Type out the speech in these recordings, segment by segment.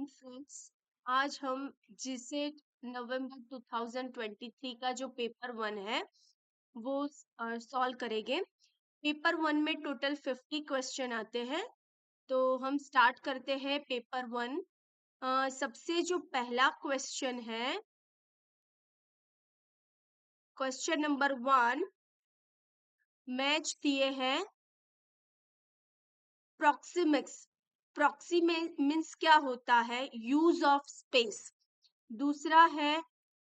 Morning friends. आज हम GSAT नवंबर 2023 का जो पेपर 1 है वो सॉल्व करेंगे। पेपर 1 में टोटल 50 क्वेश्चन आते हैं। तो हम स्टार्ट करते हैं पेपर 1। सबसे जो पहला क्वेश्चन है, क्वेश्चन नंबर 1 मैच दिए हैं प्रॉक्सिमिक्स। प्रॉक्सिमिक्स मीन्स क्या होता है? Use of space. दूसरा है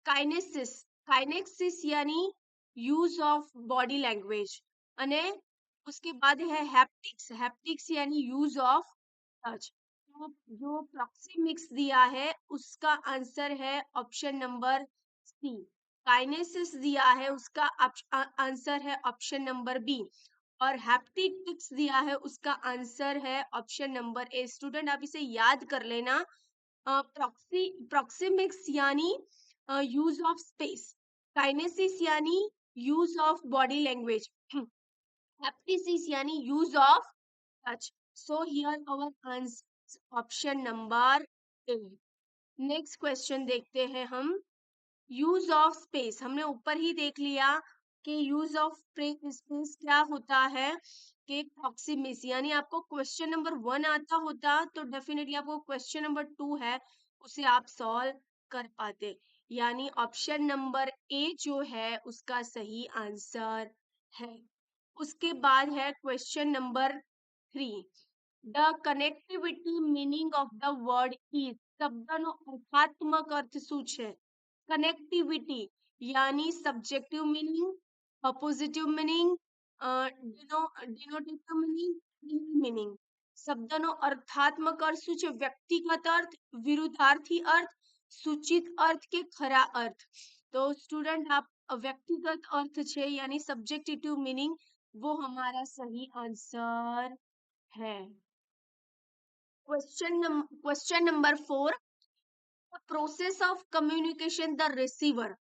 काइनेसिस। काइनेसिस यानी यूज ऑफ बॉडी लैंग्वेज। અને उसके बाद है हैप्टिक्स। हैप्टिक्स यानी यूज ऑफ टच। तो जो प्रॉक्सिमिक्स दिया है उसका आंसर है ऑप्शन नंबर सी। काइनेसिस दिया है उसका आंसर है ऑप्शन नंबर बी। और हैप्टिक्स दिया है उसका आंसर है ऑप्शन नंबर ए। स्टूडेंट आप इसे याद कर लेना। प्रॉक्सिमिक्स यानी यूज ऑफ स्पेस, काइनेसिस यानी use of body language, haptics यानी use of touch. So here our answer option number A. Next question देखते हैं हम। यूज ऑफ स्पेस हमने ऊपर ही देख लिया कि यूज ऑफ स्पेस क्या होता है कि प्रॉक्सिमिक्स। यानी आपको क्वेश्चन नंबर 1 आता होता तो डेफिनेटली आपको क्वेश्चन नंबर 2 है उसे आप सॉल्व कर पाते। यानी ऑप्शन नंबर ए जो है उसका सही आंसर है। उसके बाद है question number 3। The connectivity meaning of the word is. શબ્દનો અર્થાત્મક અર્થ શું છે? કનેક્ટિવિટી यानी subjective meaning, positive meaning, denotative meaning, meaning. શબ્દનો અર્થાત્મક અર્થ શું છે? વ્યક્તિગત અર્થ, વિરુદ્ધાર્થી અર્થ, સૂચિત અર્થ કે ખરા અર્થ। तो स्टूडेंट आप व्यक्तिगत अर्थ છે यानी सब्जेक्टिव मीनिंग, वो हमारा सही आंसर है। Question number 4। Process of communication the receiver.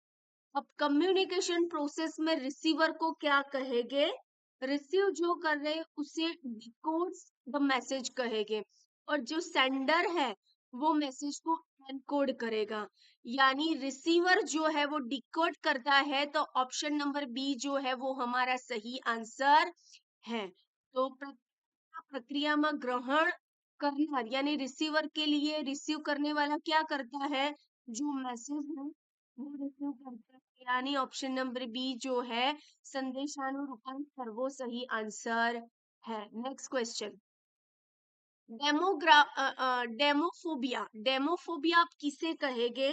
अब कम्युनिकेशन प्रोसेस में रिसीवर को क्या कहेंगे? रिसीव जो कर रहे उसे डिकोड्स द मैसेज कहेंगे और जो सेंडर है वो मैसेज को एनकोड करेगा। यानी रिसीवर जो है वो डिकोड करता है तो ऑप्शन नंबर बी जो है वो हमारा सही आंसर है। तो प्रक्रिया में ग्रहण करना यानी रिसीवर के लिए रिसीव करने वाला क्या करता है? जो मैसेज है वो रिसीव करता है। यानी ऑप्शन नंबर बी जो है संदेशानुरूपण वो सही आंसर है। Next question. डेमोफोबिया। डेमोफोबिया आप किसे कहेंगे?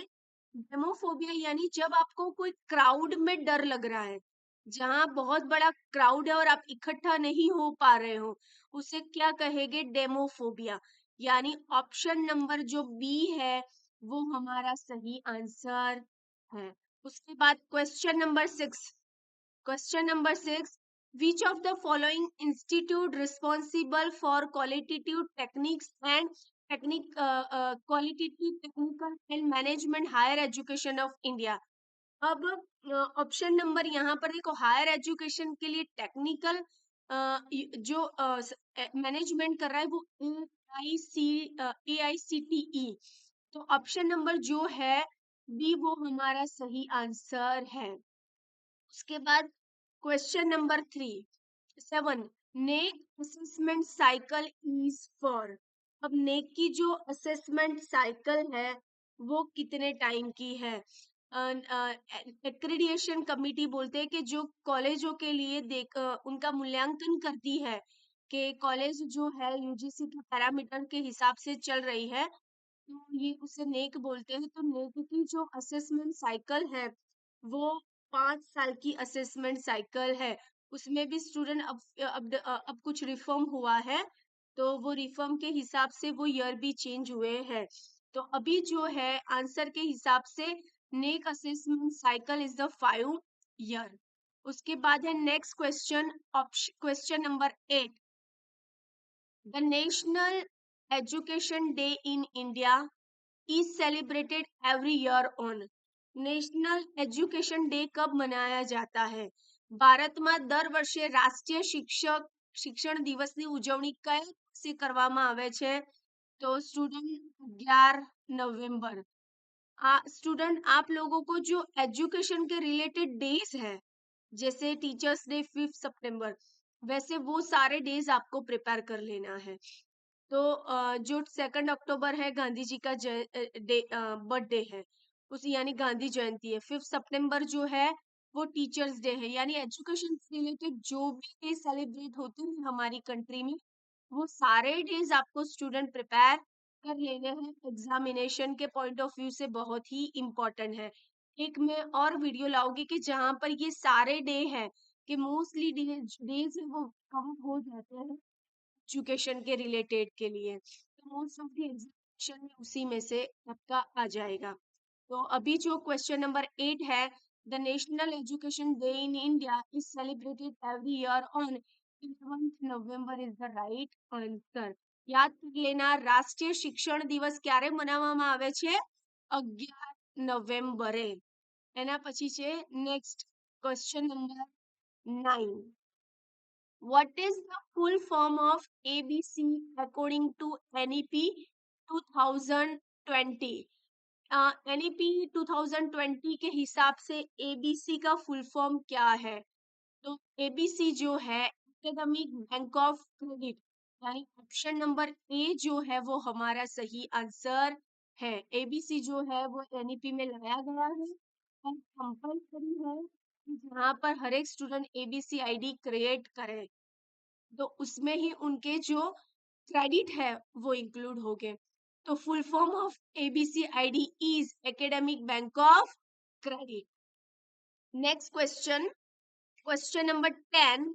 डेमोफोबिया यानी जब आपको कोई क्राउड में डर लग रहा है, जहां बहुत बड़ा क्राउड है और आप इकट्ठा नहीं हो पा रहे हो, उसे क्या कहेंगे? डेमोफोबिया। यानी ऑप्शन नंबर जो बी है वो हमारा सही आंसर है। उसके बाद question number 6। Question number 6। which of the following institute responsible for qualitative techniques and qualitative technical and management higher education of India। अब ऑप्शन नंबर यहाँ पर देखो, हायर एजुकेशन के लिए टेक्निकल जो मैनेजमेंट कर रहा है वो AICTE। तो ऑप्शन नंबर जो है बी वो हमारा सही आंसर है। उसके बाद question number 7। Neck assessment cycle is for. अब नेक की जो असेसमेंट साइकिल है वो कितने टाइम की है? एक्रेडिटेशन कमिटी बोलते हैं कि जो कॉलेजों के लिए उनका मूल्यांकन करती है कि कॉलेज जो है यूजीसी के पैरामीटर के हिसाब से चल रही है, तो ये उसे नेक बोलते हैं। तो नेक की जो असेसमेंट साइकिल है वो 5 साल की असेसमेंट साइकिल है। उसमें भी स्टूडेंट अब कुछ रिफॉर्म हुआ है तो वो रिफॉर्म के हिसाब से वो ईयर भी चेंज हुए हैं। तो अभी जो है आंसर के हिसाब से NAAC assessment cycle is the 5 year. उसके बाद है next question, question number 8। The national education day in India is celebrated every year on। National education day कब मनाया जाता है? ભારતમાં દર વર્ષે રાષ્ટ્રીય શિક્ષણ દિવસની ઉજવણી કયા દિવસે કરવામાં આવે છે? तो स्टूडेंट 11 नवंबर। स्टूडेंट आप लोगों को जो एजुकेशन के रिलेटेड डेज है, जैसे टीचर्स डे 5 सितंबर, वैसे वो सारे डेज आपको प्रिपेयर कर लेना है। तो जो 2 अक्टूबर है गांधी जी का बर्थडे है, उस यानी गांधी जयंती है। 5 सितंबर जो है वो टीचर्स डे है, यानी एजुकेशन से रिलेटेड जो भी डे सेलिब्रेट होते हैं हमारी कंट्री में, वो सारे डेज आपको स्टूडेंट प्रिपेयर कर लेने हैं। एग्जामिनेशन के पॉइंट ऑफ व्यू से बहुत ही इम्पोर्टेंट है। एक मैं और वीडियो लाऊंगी कि जहाँ पर ये सारे डे हैं कि मोस्टली डेज है वो कवर हो जाते हैं एजुकेशन के रिलेटेड के लिए, तो मोस्ट ऑफ द एग्जामिनेशन में उसी में से आपका आ जाएगा। तो अभी जो क्वेश्चन नंबर 8 है, the national education day in India is celebrated every year on 11 November is the right answer. યાદ કરી લેના, રાષ્ટ્રીય શિક્ષણ દિવસ ક્યારે મનાવવામાં આવે છે? 11 નવેમ્બરે. એના પછી છે next question number 9. What is the full form of ABC according to NEP 2020? NEP 2020 के हिसाब से ABC का फुल फॉर्म क्या है? तो ABC जो है एकेडमिक बैंक ऑफ क्रेडिट, यानी ऑप्शन नंबर ए जो है वो हमारा सही आंसर है। ABC जो है वो NEP में लाया गया है और कंपल्सरी है कि जहाँ पर हर एक स्टूडेंट ABC ID क्रिएट करे, तो उसमें ही उनके जो क्रेडिट है वो इंक्लूड हो गए। तो full form of ABC ID is academic bank of credit. Next question, question number 10.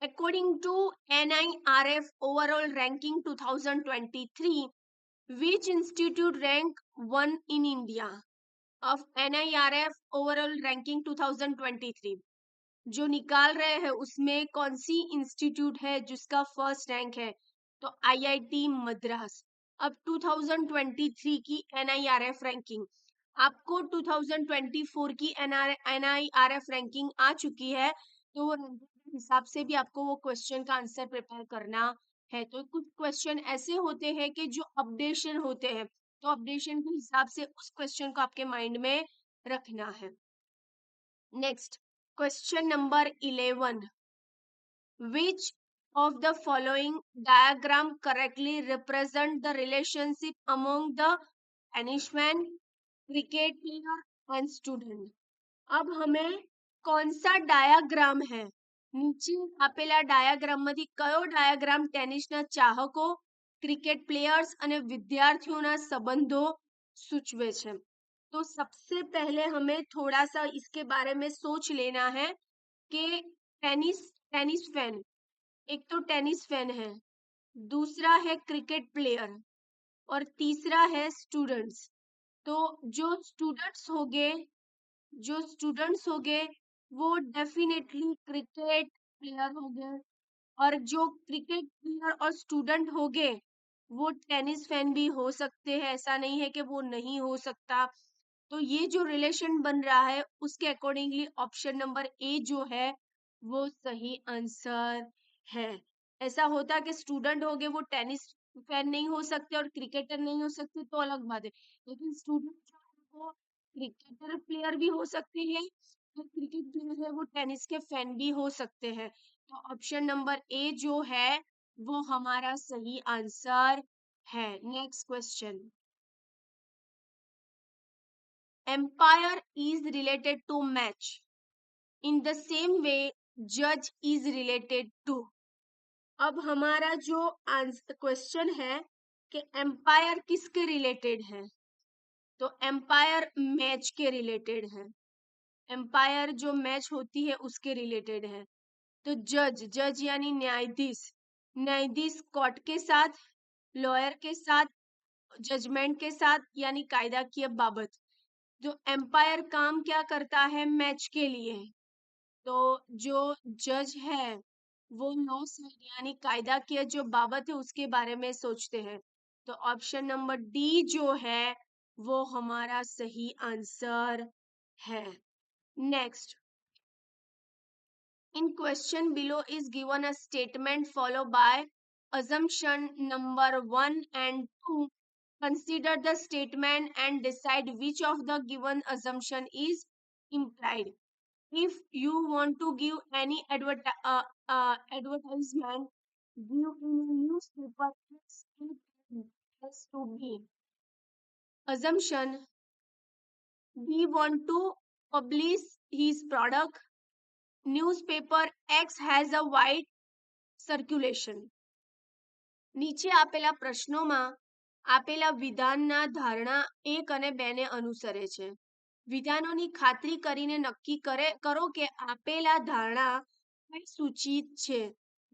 According to NIRF overall ranking 2023, which institute rank 1 in India of NIRF overall ranking 2023? जो निकाल रहे हैं उसमें कौन सी इंस्टीट्यूट है जिसका फर्स्ट रैंक है? तो आईआईटी मद्रास। अब 2023 की एनआईआरएफ रैंकिंग, आपको 2024 की एनआईआरएफ रैंकिंग आ चुकी है, तो वो रैंकिंग के हिसाब से भी आपको वो क्वेश्चन का आंसर प्रिपेयर करना है। तो कुछ क्वेश्चन ऐसे होते हैं कि जो अपडेशन होते हैं, तो अपडेशन के हिसाब से उस क्वेश्चन को आपके माइंड में रखना है। Next, question number 11. Which of the following diagram correctly represent the relationship among the punishment, cricket player and student? अब हमें कौन सा डायाग्राम है, નીચે આપેલા ડાયાગ્રામમાંથી કયો ડાયાગ્રામ ટેનિસના ચાહકો, ક્રિકેટ પ્લેયર્સ અને વિદ્યાર્થીઓના સંબંધો સૂચવે છે? तो सबसे पहले हमें थोड़ा सा इसके बारे में सोच लेना है कि टेनिस टेनिस फैन, एक तो टेनिस फैन है, दूसरा है क्रिकेट प्लेयर और तीसरा है स्टूडेंट्स। तो जो स्टूडेंट्स हो गए, जो स्टूडेंट्स हो गए वो डेफिनेटली क्रिकेट प्लेयर हो गए, और जो क्रिकेट प्लेयर और स्टूडेंट हो गए वो टेनिस फैन भी हो सकते हैं, ऐसा नहीं है कि वो नहीं हो सकता। तो ये जो रिलेशन बन रहा है उसके अकॉर्डिंगली ऑप्शन नंबर ए जो है वो सही आंसर है। ऐसा होता कि स्टूडेंट हो गए वो टेनिस फैन नहीं हो सकते और क्रिकेटर नहीं हो सकते तो अलग बात है, लेकिन स्टूडेंट जो है वो क्रिकेटर प्लेयर भी हो सकते हैं और क्रिकेट प्लेयर है वो टेनिस के फैन भी हो सकते हैं। तो ऑप्शन नंबर ए जो है वो हमारा सही आंसर है। Next question, empire is related to match in the same way judge is related to। अब हमारा जो आंसर क्वेश्चन है कि एम्पायर किसके रिलेटेड है, तो एम्पायर मैच के रिलेटेड है, एम्पायर जो मैच होती है उसके रिलेटेड है। तो जज, जज यानी न्यायाधीश, न्यायाधीश कोर्ट के साथ, लॉयर के साथ, जजमेंट के साथ यानी कायदा की बाबत। जो एम्पायर काम क्या करता है मैच के लिए, तो जो जज है वो लॉ साइड यानी कायदा की जो बाबत है उसके बारे में सोचते हैं। तो ऑप्शन नंबर डी जो है वो हमारा सही आंसर है। Next, in question below is given a statement follow by assumption number 1 and 2. Consider the statement and decide which of the given assumption is implied. If you want to give any advertisement, give in a newspaper, it has to be assumption. We want to publish his product. Newspaper X has a wide circulation. નીચે આપેલા પ્રશ્નોમાં આપેલા વિધાનના ધારણા 1 અને 2 ને અનુસરે છે. વિધાનોની ખાતરી કરીને નક્કી કરો કે આપેલા ધારણા કઈ સૂચિત છે.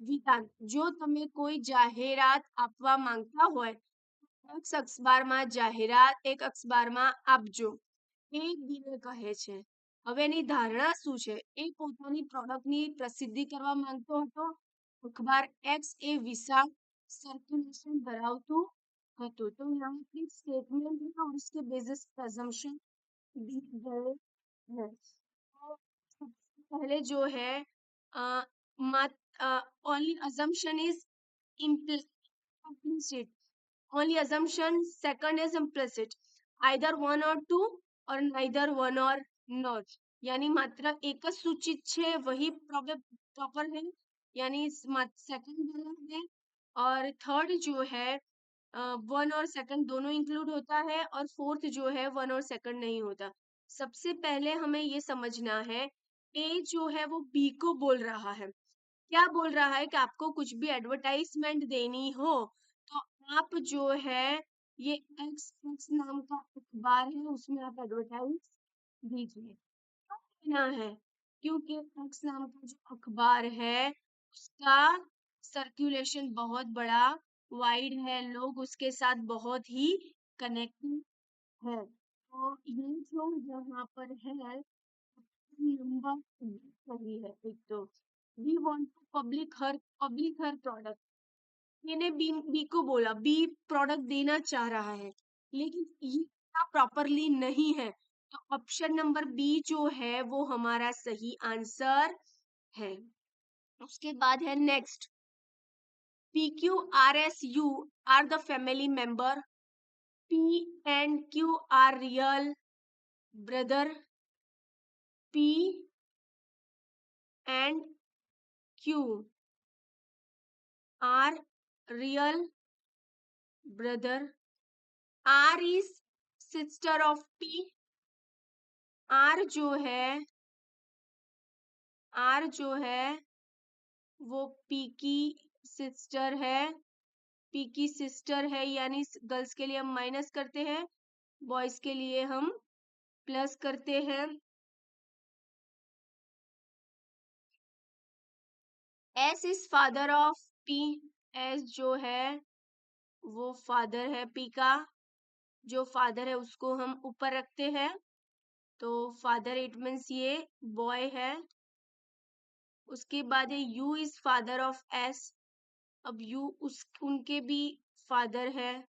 વિધાન: જો તમે કોઈ જાહેરાત આપવા માંગતા હોય, એક અખબારમાં જાહેરાત એક અખબારમાં આપજો. એ બીને કહે છે. હવે એની ધારણા શું છે? એ પોતાની પ્રોડક્ટની પ્રસિદ્ધિ કરવા માંગતો હતો. અખબાર એક્સ એ વિશાળ सर्कुलेशन धरावतुं હતું. तो यहाँ पे स्टेटमेंट है और उसके बेसिस पर assumption दी गए हैं. तो सबसे पहले जो है only assumption is implicit. Only assumption. Second is implicit. Either one or two or neither one or not. यानी मात्र एक જ सूचित છે वही प्रॉपर है, यानी सेकंड गलत है. और थर्ड जो है वन और सेकंड दोनों इंक्लूड होता है, और फोर्थ जो है वन और सेकंड नहीं होता. सबसे पहले हमें ये समझना है, ए जो है वो बी को बोल रहा है. क्या बोल रहा है कि आपको कुछ भी एडवर्टाइजमेंट देनी हो तो आप जो है ये एक्स नाम का अखबार है उसमें आप एडवर्टाइज दीजिए. ना है क्योंकि एक्स नाम का जो अखबार है उसका सर्कुलेशन बहुत बड़ा वाइड है, लोग उसके साथ बहुत ही कनेक्टेड है. तो ये जो यहाँ पर है नंबर सही है. एक तो we want to public her product. मैंने बी को बोला, बी प्रोडक्ट देना चाह रहा है लेकिन ये प्रॉपरली नहीं है, तो ऑप्शन नंबर बी जो है वो हमारा सही आंसर है. उसके बाद है next. PQRSU are the family member. P and Q are real brother. P and Q are real brother. R is sister of P. R जो है वो P की सिस्टर है. P की सिस्टर है, यानी गर्ल्स के लिए हम माइनस करते हैं, बॉयज के लिए हम प्लस करते हैं. S is father of P. S जो है वो फादर है P का. जो फादर है उसको हम ऊपर रखते हैं, तो फादर इट मीन्स ये बॉय है. उसके बाद है U is father of S. अब U उनके भी फादर है,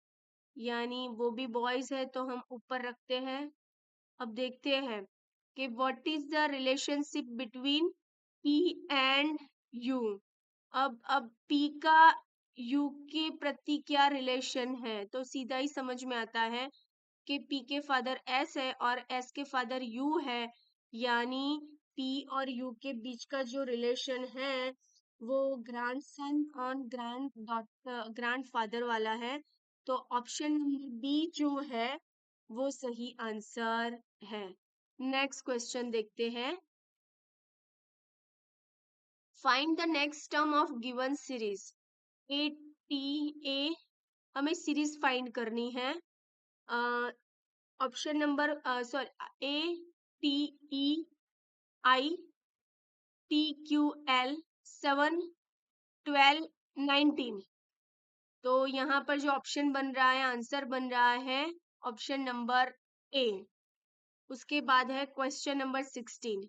यानी वो भी बॉयज है, तो हम ऊपर रखते हैं. अब देखते हैं कि what is the relationship between P and U. अब P का U के प्रति क्या रिलेशन है, तो सीधा ही समझ में आता है कि P के फादर S है और S के फादर U है, यानी P और U के बीच का जो रिलेशन है वो ग्रैंडसन और ग्रैंडफादर वाला है. तो ऑप्शन नंबर बी जो है वो सही आंसर है. नेक्स्ट क्वेश्चन देखते हैं. Find the next term of given series. A हमें सीरीज फाइंड करनी है. Option number ATEI TQL 7 12 19. तो यहाँ पर जो ऑप्शन बन रहा है, आंसर बन रहा है ऑप्शन नंबर ए. उसके बाद है question number 16.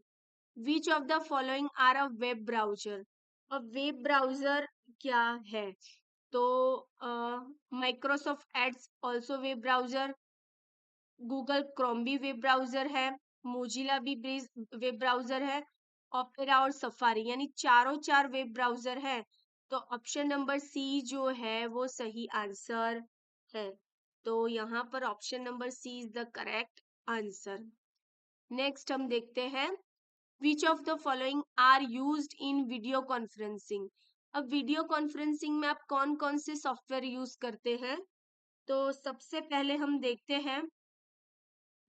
Which of the following are a web browser. अब वेब ब्राउजर क्या है, तो Microsoft Edge also web browser, Google Chrome भी वेब ब्राउजर है, मोजिला भी वेब ब्राउजर है, ओपेरा और सफारी, यानी चारों चार वेब ब्राउजर है. तो ऑप्शन नंबर सी जो है वो सही आंसर है। तो यहाँ पर option number C is the correct answer. Next हम देखते हैं which of the following are used in video conferencing. अब वीडियो कॉन्फ्रेंसिंग में आप कौन कौन से सॉफ्टवेयर यूज करते हैं? तो सबसे पहले हम देखते हैं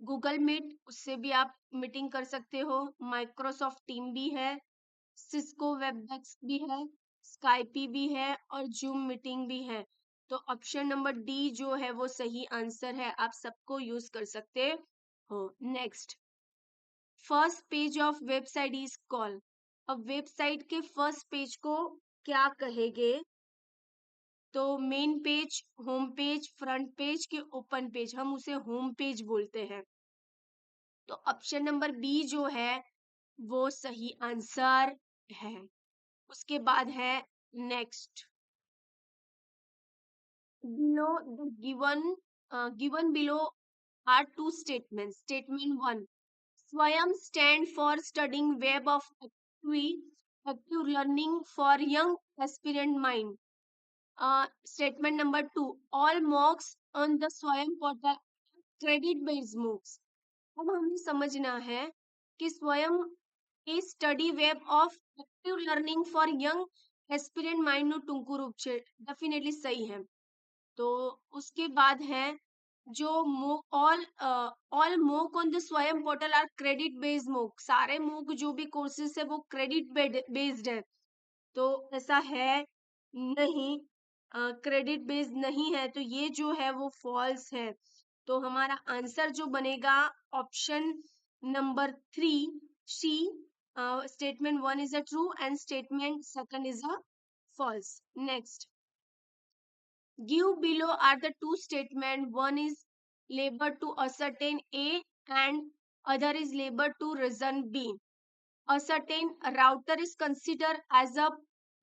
गूगल मीट, उससे भी आप मीटिंग कर सकते हो। माइक्रोसॉफ्ट टीम भी है, सिस्को वेबएक्स भी है, स्काइपी भी है और जूम मीटिंग भी है। तो ऑप्शन नंबर डी जो है वो सही आंसर है, आप सबको यूज कर सकते हो। Next, first page of website is called. अब वेबसाइट के फर्स्ट पेज को क्या कहेंगे? तो main page, home page, front page के ओपन पेज, हम उसे होम पेज बोलते हैं। तो ऑप्शन नंबर बी जो है वो सही आंसर है। उसके बाद है next, below the given below are two statements. Statement 1, swayam stand for studying web of active learning for young aspirant mind. Statement number 2, all mocks on the swayam portal credit based MOOCs. अब हमें समझना है कि स्वयं એ study web of active learning for young aspirant mind નું ટૂંકું રૂપ છે, ડેફિનેટલી સही है। तो उसके बाद है जो ऑल मूक ऑन द स्वयं पोर्टल आर क्रेडिट बेस्ड मूक। सारे मूक जो भी कोर्सेज है वो क्रेडिट बेस्ड है, तो ऐसा है नहीं, क्रेडिट बेस्ड नहीं है, तो ये जो है वो फॉल्स है। तो हमारा आंसर जो बनेगा option number 3 C, statement 1 is a true and statement 2 is a false. Next, give below are the two statement, one is labeled to ascertain A and other is labeled to reason B. Ascertain, router is considered as a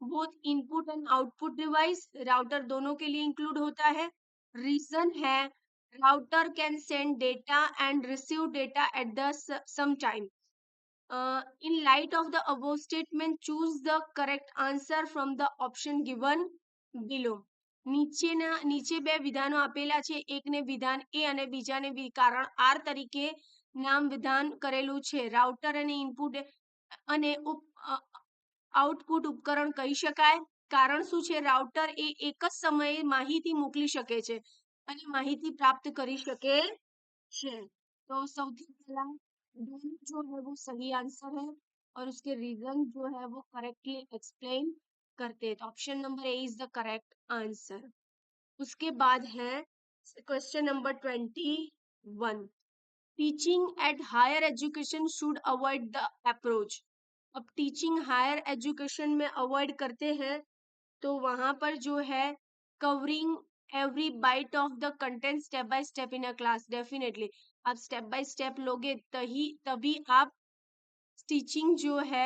both input and output device, router दोनों के लिए include होता है। reason है router can send data and receive data at the some time. In light of the above statement, choose the correct answer from the option given below. નીચે બે વિધાનો આપેલા છે, એકને વિધાન એ અને બીજાને કારણ આર તરીકે નામ વિધાન કરેલું છે। રાઉટર અને ઇનપુટ અને આઉટપુટ ઉપકરણ કહી શકાય। કારણ શું છે? રાઉટર એ એક જ સમયે માહિતી મોકલી શકે છે અને માહિતી પ્રાપ્ત કરી શકે છે। તો સૌથી પહેલા दोनों जो है वो सही आंसर है और उसके रीजन जो है वो करेक्टली एक्सप्लेन करते हैं। तो option number A is the correct answer. उसके बाद है question number 21, teaching at higher education should avoid the approach. अब टीचिंग हायर एजुकेशन में अवॉइड करते हैं तो वहां पर जो है covering every bite of the content step by step in a class. Definitely आप स्टेप बाय स्टेप लोगे तभी आप टीचिंग जो है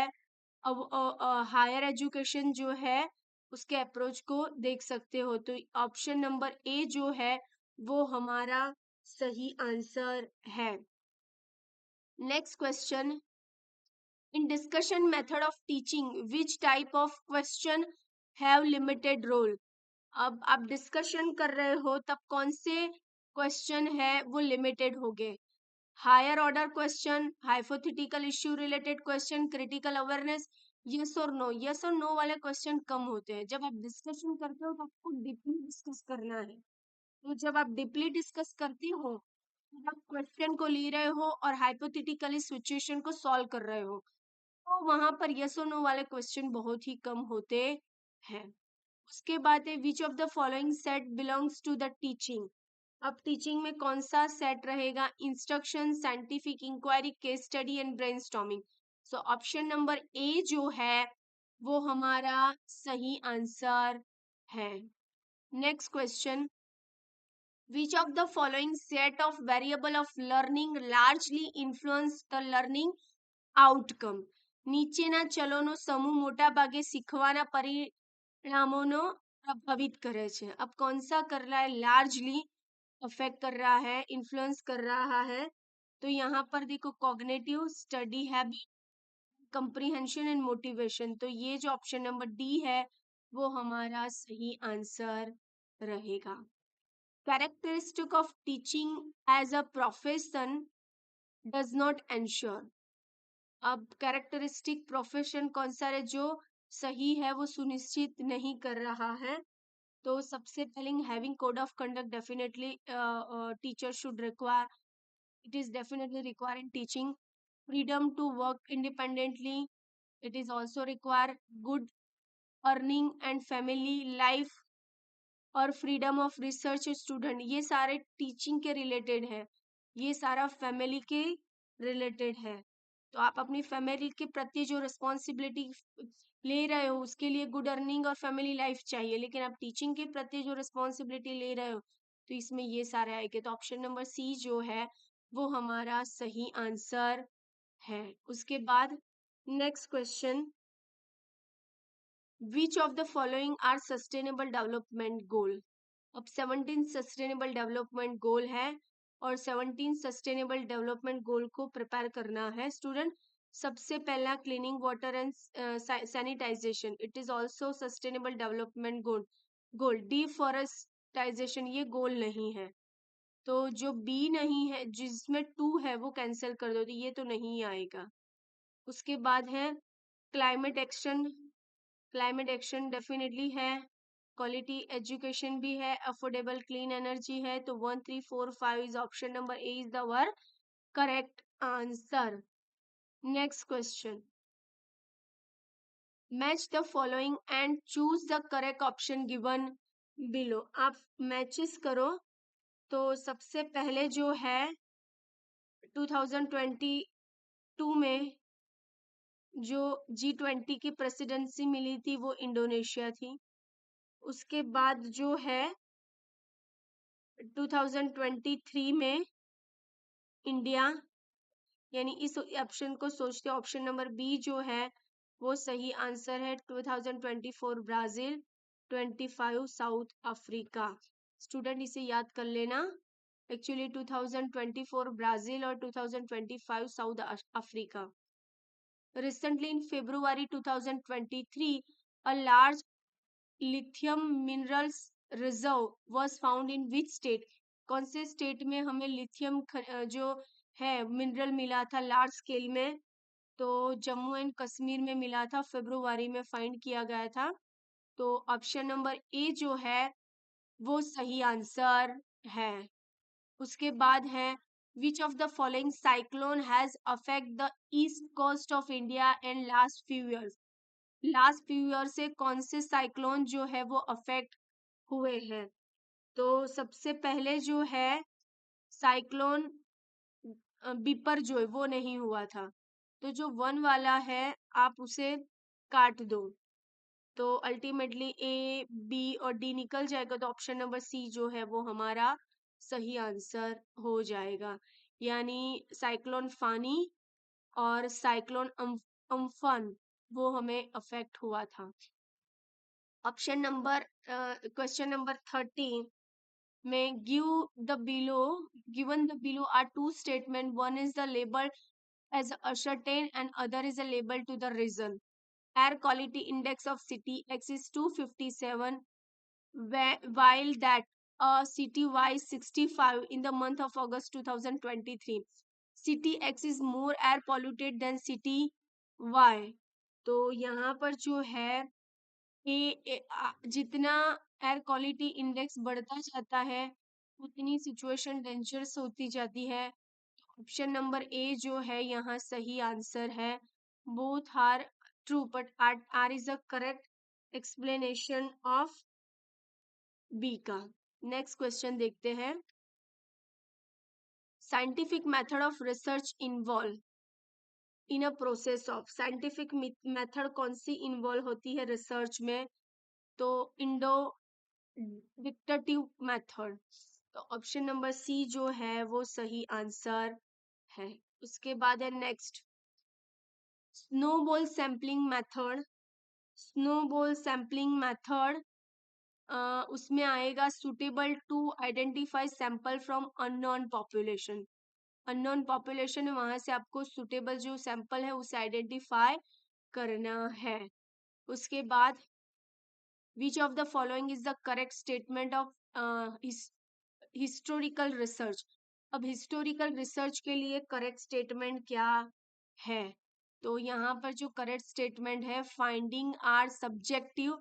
हायर एजुकेशन जो है उसके अप्रोच को देख सकते हो। तो ऑप्शन नंबर ए जो है वो हमारा सही आंसर है। Next question, in discussion method of teaching which type of question have limited role। अब आप डिस्कशन कर रहे हो तब कौन से क्वेश्चन है वो लिमिटेड हो गए? Higher order question, hypothetical issue related question, critical awareness, yes और नो। यस और नो वाले क्वेश्चन कम होते हैं। जब आप डिस्कशन करते हो तो आपको डीपली डिस्कस करना है। तो जब आप डीपली डिस्कस करते हो तब आप क्वेश्चन को ले रहे हो और हाइपोथेटिकली सिचुएशन को सॉल्व कर रहे हो, तो वहां पर यस और नो वाले क्वेश्चन बहुत ही कम होते हैं। उसके बाद है which of the following set belongs to the teaching. अब टीचिंग में कौन सा सेट रहेगा? Instruction, scientific inquiry, case study and brainstorming. So option number A जो है वो हमारा सही आंसर है। Next question, which of the following set of variable of learning largely influence the learning outcome। નીચેના ચલોનો સમૂહ મોટા ભાગે શીખવાના परिणामों प्रभावित करे छे। अब कौन सा कर रहा है? लार्जली अफेक्ट कर रहा है, इन्फ्लुएंस कर रहा है। तो यहाँ पर देखो cognitive, study habit, comprehension and motivation. तो ये जो ऑप्शन नंबर डी है वो हमारा सही आंसर रहेगा। Characteristic of teaching as a profession does not ensure. अब कैरेक्टरिस्टिक प्रोफेशन कौन सा है जो सही है वो सुनिश्चित नहीं कर रहा है। तो सबसे पहले having code of conduct definitely teacher should require, it is definitely required in teaching. Freedom to work independently, it is also require good earning and family life, और फ्रीडम ऑफ रिसर्च स्टूडेंट, ये सारे teaching के related है, ये सारा family के related है। तो आप अपनी फैमिली के प्रति जो रिस्पॉन्सिबिलिटी ले रहे हो उसके लिए गुड अर्निंग और फैमिली लाइफ चाहिए, लेकिन आप टीचिंग के प्रति जो रिस्पॉन्सिबिलिटी ले रहे हो तो इसमें ये सारे आएंगे। तो ऑप्शन नंबर सी जो है वो हमारा सही आंसर है। उसके बाद next question, which of the following are sustainable development goal. अब 17 सस्टेनेबल डेवलपमेंट गोल है और 17 सस्टेनेबल डेवलपमेंट गोल को प्रिपेयर करना है स्टूडेंट। सबसे पहला cleaning water and sanitization, it is also sustainable development goal. Deforestation ये गोल नहीं है, तो जो बी नहीं है जिसमें 2 है वो कैंसिल कर दो, तो ये तो नहीं आएगा। उसके बाद है climate action, climate action definitely है। क्वालिटी एजुकेशन भी है, अफोर्डेबल क्लीन एनर्जी है। तो 1 3 4 5 is option number A is the were correct answer. Next question, match the following and choose the correct option given below. आप matches करो। तो सबसे पहले जो है 2022 में जो G20 की प्रेसिडेंसी मिली थी वो इंडोनेशिया थी। उसके बाद जो है 2023 में इंडिया, यानी इस ऑप्शन को सोचते ऑप्शन नंबर बी जो है वो सही आंसर है। 2024 ब्राजील, 25 साउथ अफ्रीका। स्टूडेंट इसे याद कर लेना। एक्चुअली 2024 ब्राजील और 2025 south Africa. Recently in February 2023, a large lithium minerals reserve was found in which state? कौन से स्टेट में हमें लिथियम जो है मिनरल मिला था लार्ज स्केल में? तो जम्मू एंड कश्मीर में मिला था, फरवरी में फाइंड किया गया था। तो ऑप्शन नंबर ए जो है वो सही आंसर है। उसके बाद है which of the following cyclone has affect the east coast of India and last few years. Last few year से कौन से साइक्लोन जो है वो अफेक्ट हुए हैं? तो सबसे पहले जो है साइक्लोन बीपर जो है वो नहीं हुआ था, तो जो 1 वाला है आप उसे काट दो, तो अल्टीमेटली ए बी और डी निकल जाएगा। तो ऑप्शन नंबर सी जो है वो हमारा सही आंसर हो जाएगा, यानी साइक्लोन फानी और साइक्लोन अम्फन वो हमें अफेक्ट हुआ था। ऑप्शन नंबर क्वेश्चन नंबर 13 में given the below are two statement, one is the label as ascertain and other is a label to the reason. Air quality index of city X is 257, while that city Y is 65 in the month of August 2023. City X is more air polluted than city Y. तो यहाँ पर जो है जितना air quality index बढ़ता जाता है उतनी सिचुएशन डेंजरस होती जाती है। ऑप्शन नंबर ए जो है यहाँ सही आंसर है। Both are true but R is a correct explanation of B का। नेक्स्ट क्वेश्चन देखते हैं, scientific method of research involve in a process of. Scientific method कौन सी इन्वॉल्व होती है रिसर्च में? तो इंडो डिक्टेटिव मेथड। तो ऑप्शन नंबर सी जो है वो सही आंसर है। उसके बाद है next, snowball sampling method. Snowball sampling method उसमें आएगा suitable to identify sample from unknown population. Unknown population है, वहां से आपको सुटेबल जो सैंपल है उसे आइडेंटिफाई करना है। उसके बाद विच of the following is the correct statement of historical research. अब हिस्टोरिकल रिसर्च के लिए करेक्ट स्टेटमेंट क्या है? तो यहाँ पर जो करेक्ट स्टेटमेंट है, finding are subjective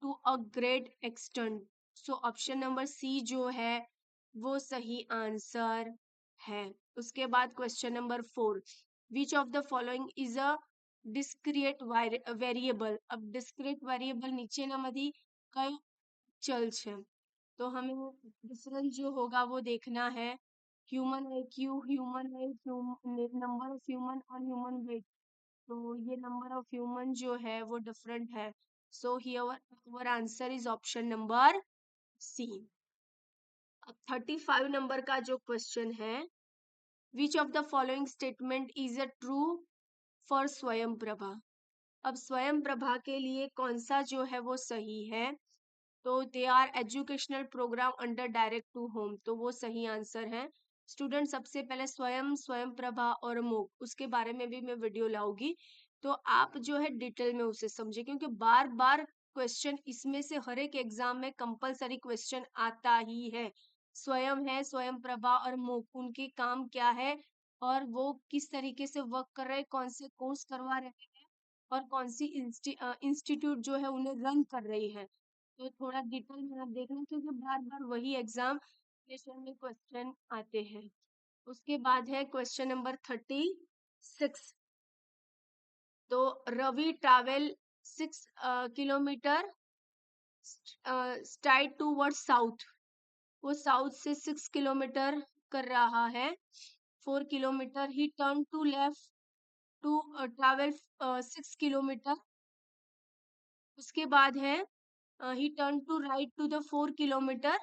to a great extent. So option number C जो है वो सही आंसर है। उसके बाद question number 4, which of the following is a discrete variable. अब डिस्क्रिएट वेरिएबल नीचे नमदी कई चल छे, तो हमें डिफरेंस जो होगा वो देखना है। Human IQ, human weight, number of human और ह्यूमन वेट, तो ये नंबर ऑफ ह्यूमन जो है वो डिफरेंट है। So here our answer is option number C. अब 35 नंबर का जो क्वेश्चन है, which of the following statement is a true for Swayam Prabha. अब स्वयं प्रभा के लिए कौन सा जो है वो सही है? तो they are educational program under direct to home, तो वो सही आंसर है। स्टूडेंट सबसे पहले स्वयं, स्वयं प्रभा और मूक, उसके बारे में भी मैं वीडियो लाऊंगी, तो आप जो है डिटेल में उसे समझे, क्योंकि बार बार क्वेश्चन इसमें से हर एक एग्जाम में कंपलसरी क्वेश्चन आता ही है। स्वयं है, स्वयं प्रभा और मूक, उनके काम क्या है और वो किस तरीके से वर्क कर रहे हैं, कौन से कोर्स करवा रहे हैं और कौन सी इंस्टीट्यूट जो है उन्हें रन कर रही है। तो थोड़ा डिटेल में आप देखना, क्योंकि बार बार वही एग्जाम में क्वेश्चन आते हैं। उसके बाद है क्वेश्चन नंबर 36। तो Ravi travel 6 kilometre straight toward south, वो साउथ से 6 किलोमीटर कर रहा है। 4 किलोमीटर ही turn to left to travel 6 kilometre. उसके बाद है he turn to right to the 4 kilometre,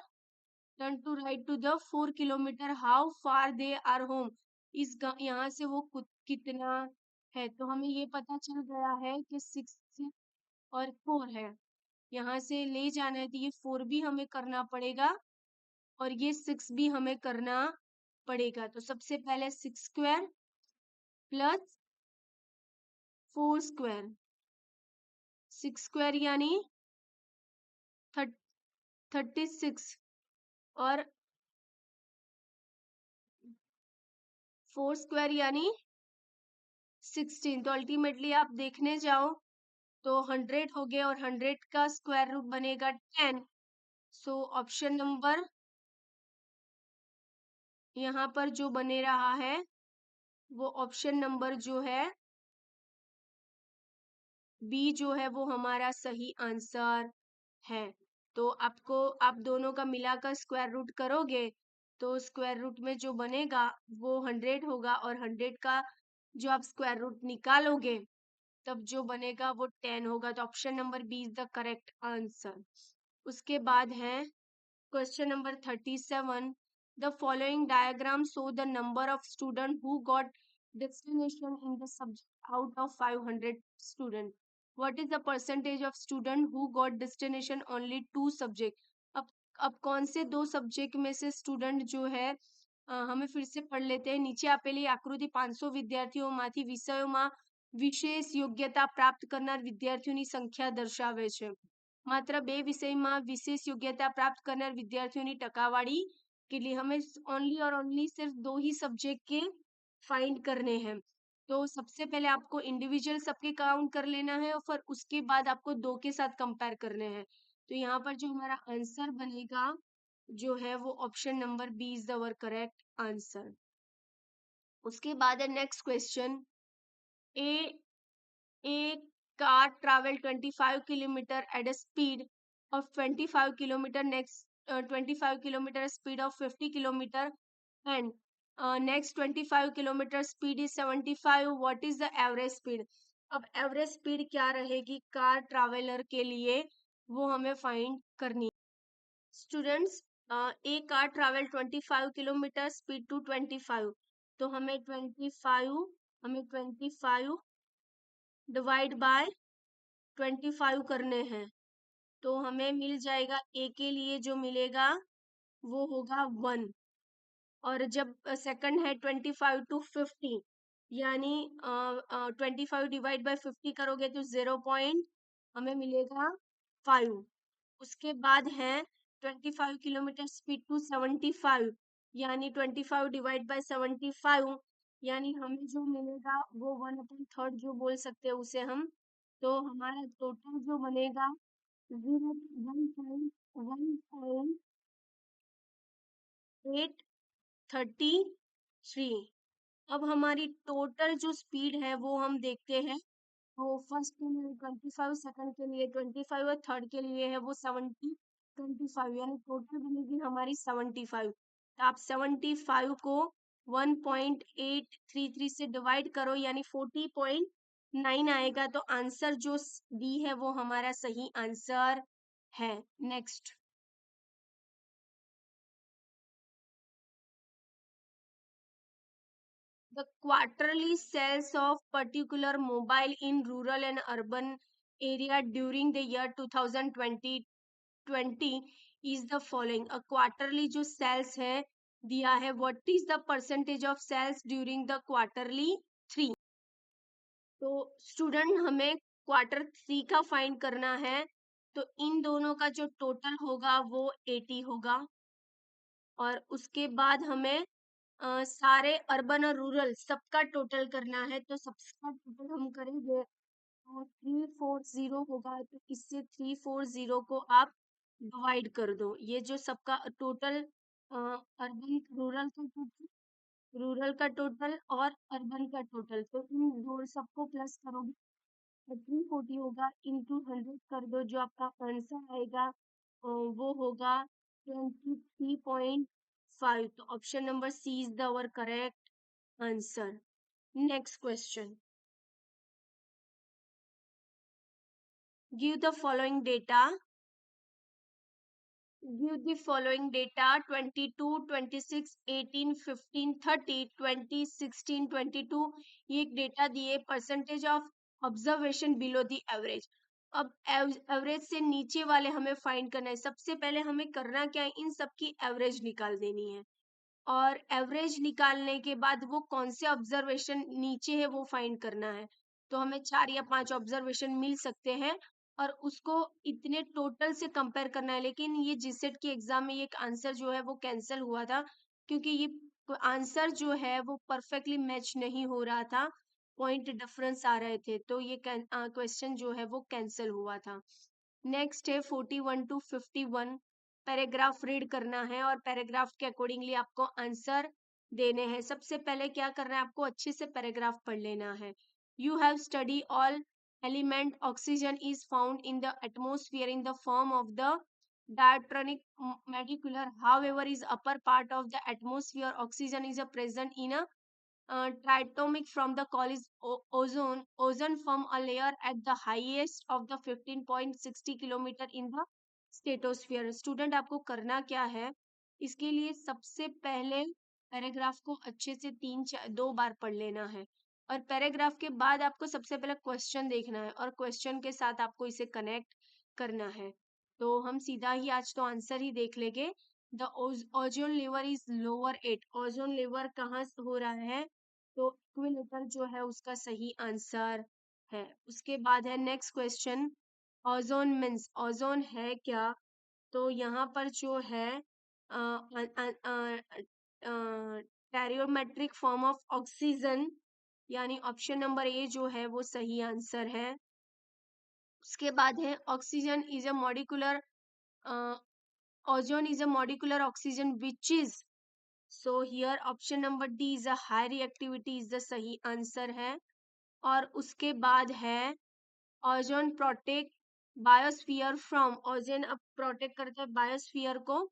turn to right to the 4 kilometre, how far they are home, इस यहाँ से वो कितना है। तो हमें ये पता चल गया है कि 6 और 4 है, यहाँ से ले जाना है, तो ये 4 भी हमें करना पड़ेगा और ये 6 भी हमें करना पड़ेगा। तो सबसे पहले 6 स्क्वायर प्लस 4 स्क्वायर, 6 स्क्वायर यानी 36 और 4 स्क्वायर यानी 16। तो अल्टीमेटली आप देखने जाओ तो 100 हो गए और 100 का स्क्वायर रूट बनेगा 10। सो ऑप्शन नंबर यहाँ पर जो बने रहा है वो ऑप्शन नंबर जो है बी जो है वो हमारा सही आंसर है। तो आपको, आप दोनों का मिलाकर स्क्वायर रूट करोगे तो स्क्वायर रूट में जो बनेगा वो 100 होगा और 100 का जो आप स्क्वायर रूट निकालोगे तब जो बनेगा वो 10 होगा। तो option number B is the correct answer. उसके बाद है question number 37। The following diagram show the number of student who got destination in the subject out of 500 student. What is the percentage of student who got destination only 2 subject. अब कौन से 2 subject में से student जो है हमें फिर से पढ़ लेते हैं। નીચે આપેલી આકૃતિ 500 વિદ્યાર્થીઓમાંથી વિષયોમાં વિશેષ યોગ્યતા પ્રાપ્ત કરનાર વિદ્યાર્થીઓની સંખ્યા દર્શાવે છે। मात्र 2 વિષયમાં વિશેષ યોગ્યતા પ્રાપ્ત કરનાર વિદ્યાર્થીઓની ટકાવારી કેટલી। हमें ओनली और ओनली सिर्फ 2 ही सब्जेक्ट के फाइंड करने हैं। तो सबसे पहले आपको इंडिविजुअल सबके काउंट कर लेना है और फिर उसके बाद आपको 2 के साथ कंपेयर करने हैं। तो यहाँ पर जो हमारा आंसर बनेगा जो है वो option number B is our correct answer. उसके बाद है next question. A A car traveled 25 kilometer at a speed of 25 kilometer, next 25 kilometer speed of 50 kilometer, and next 25 kilometer speed is 75. What is the average speed? अब average speed क्या रहेगी car traveller के लिए वो हमें find करनी है। Students, a car travel 25 kilometre speed to 25, तो हमें 25 डिवाइड बाय 25 करने हैं, तो हमें मिल जाएगा ए के लिए जो मिलेगा वो होगा 1। और जब सेकंड है 25 टू 50, यानी 25 डिवाइड बाय 50 करोगे तो 0 पॉइंट हमें मिलेगा 5। उसके बाद है 25 किलोमीटर स्पीड टू 75, यानी 25 डिवाइड बाय 75, यानी हमें जो मिलेगा वो 1/3 जो बोल सकते हैं उसे हम। तो हमारा टोटल जो बनेगा 1.1.833। अब हमारी टोटल जो स्पीड है वो हम देखते हैं। तो फर्स्ट के लिए 25, सेकंड के लिए 25 और थर्ड के लिए है वो 25, यानी टोटल बनेगी हमारी 75। तो आप 75 को 1.833 से डिवाइड करो, यानी 40.9 आएगा। तो आंसर जो डी है वो हमारा सही आंसर है। Next, the quarterly sales of particular mobile in rural and urban area during the year 2020 is the following। a quarterly जो sales है दिया है, what is the percentage of sales during the quarterly 3। तो student हमें quarter 3 का find करना है। तो इन दोनों का जो टोटल होगा वो 80 होगा, और उसके बाद हमें सारे अर्बन और रूरल सबका टोटल करना है। तो सबका टोटल हम करेंगे तो 340 होगा। तो इससे 340 को आप डिवाइड कर दो। ये जो सबका टोटल अर्बन रूरल का टोटल और अर्बन का टोटल, तो इन दो सबको प्लस करोगे तो 340 होगा, इंटू 100 कर दो, जो आपका आंसर आएगा वो होगा 23.5। तो option number C is the our correct answer. Next question, give the following data. Give the following data: 22, 26, 18, 15, 30, 20, 16, 22। ये एक डेटा दिए, percentage of observation below the average. अब एवरेज से नीचे वाले हमें फाइंड करना है। सबसे पहले हमें करना क्या है, इन सबकी एवरेज निकाल देनी है, और एवरेज निकालने के बाद वो कौन से ऑब्जर्वेशन नीचे है वो फाइंड करना है। तो हमें 4 या 5 ऑब्जर्वेशन मिल सकते हैं, और उसको इतने टोटल से कंपेयर करना है। लेकिन ये जीसेट के एग्जाम में ये आंसर जो है वो कैंसिल हुआ था, क्योंकि ये आंसर जो है वो परफेक्टली मैच नहीं हो रहा था, पॉइंट डिफरेंस आ रहे थे, तो ये क्वेश्चन जो है वो कैंसिल हुआ था। नेक्स्ट है 41 टू 51, पैराग्राफ रीड करना है, और पैराग्राफ के अकॉर्डिंगली आपको आंसर देने हैं। सबसे पहले क्या करना है, आपको अच्छे से पैराग्राफ पढ़ लेना है। You have study all element oxygen is found in the atmosphere in the form of the diatonic molecular, however is upper part of the atmosphere oxygen is a present in a triatomic from the college ozone form a layer at the highest of the 15.60 kilometer in the stratosphere. Student आपको करना क्या है, इसके लिए सबसे पहले paragraph को अच्छे से 2 बार पढ़ लेना है, और पैराग्राफ के बाद आपको सबसे पहले क्वेश्चन देखना है, और क्वेश्चन के साथ आपको इसे कनेक्ट करना है। तो हम सीधा ही आज तो आंसर ही देख लेंगे। The ozone layer is lower at, ozone layer कहाँ हो रहा है, तो इक्विलेटर जो है उसका सही आंसर है। उसके बाद है next question, ozone means, ozone है क्या। तो यहाँ पर जो है टेरियोमेट्रिक फॉर्म ऑफ ऑक्सीजन, यानी ऑप्शन नंबर ए जो है वो सही आंसर है। उसके बाद है oxygen is a molecular, ozone is a molecular oxygen which is, so here option number D is a high reactivity is the सही आंसर है। और उसके बाद है ozone protect biosphere from, ozone अब प्रोटेक्ट करता है बायोस्फीयर को।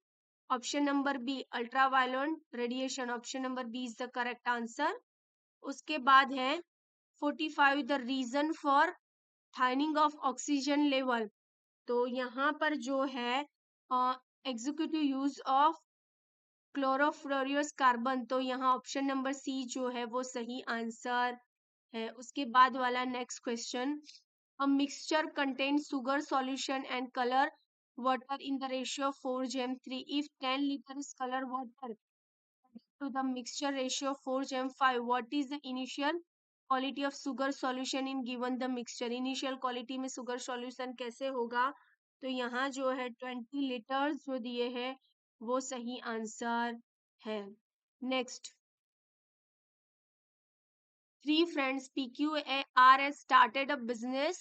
Option number B ultraviolet radiation, option number B is the correct answer. उसके बाद है 45 the reason for thinning of oxygen level. तो यहाँ पर जो है executive use of chlorofluoro carbon, तो यहाँ ऑप्शन नंबर सी जो है वो सही आंसर है। उसके बाद वाला next question, a mixture contains sugar solution and color water in the ratio 4:3, if 10 liters color water to the mixture ratio 4:5, what is the initial quality of sugar solution in given the mixture। initial quality में sugar solution कैसे होगा, तो यहाँ जो है 20 litres जो दिए हैं वो सही आंसर है। Next, 3 friends PQR has started a business,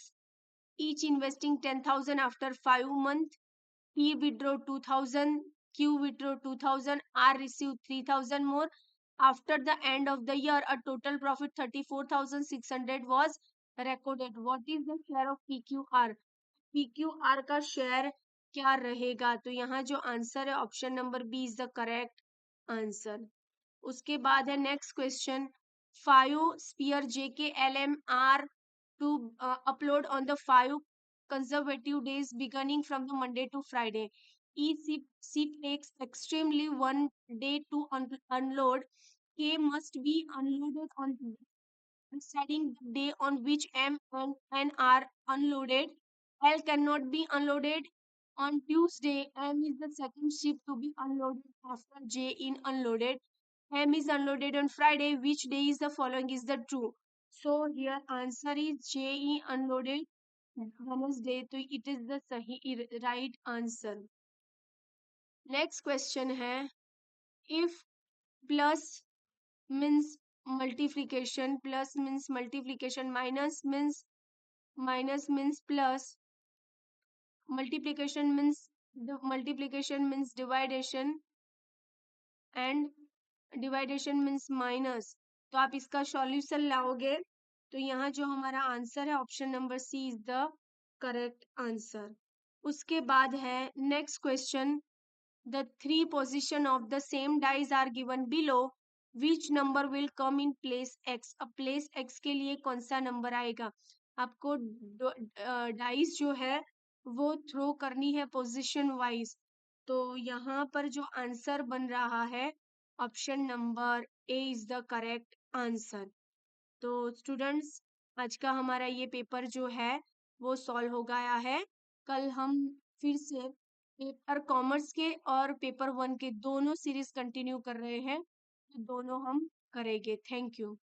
each investing 10,000 after 5 months. P withdraw 2,000, Q withdraw 2,000, R receive 3,000 more. After the end of the year, a total profit 34,600 was recorded. What is the share of PQR? PQR का share क्या रहेगा? तो यहाँ जो answer है option number B is the correct answer. उसके बाद है next question, 5 sphere JKLM to upload on the 5 consecutive days beginning from the Monday to Friday. Each ship takes extremely 1 day to unload. K must be unloaded on deciding the day on which M and N are unloaded. L cannot be unloaded on Tuesday. M is the second ship to be unloaded after J in unloaded. M is unloaded on Friday. Which day is the following is the true? So here answer is JE unloaded Wednesday. So it is the sahi right answer. Next question है, if plus means multiplication, plus means multiplication, minus means plus, multiplication means multiplication means division and division means minus, तो आप इसका solution लाओगे तो यहाँ जो हमारा answer है option number C is the correct answer. उसके बाद है next question, the 3 position of the same dice are given below, which number will come in place x? अब place x के लिए कौन सा नंबर आएगा? आपको डाइस जो है वो थ्रो करनी है पोजीशन वाइज, तो यहाँ पर जो आंसर बन रहा है option number A is the correct answer. तो स्टूडेंट्स, आज का हमारा ये पेपर जो है वो सॉल्व हो गया है। कल हम फिर से पेपर कॉमर्स के और पेपर 1 के दोनों सीरीज कंटिन्यू कर रहे हैं, तो दोनों हम करेंगे। Thank you.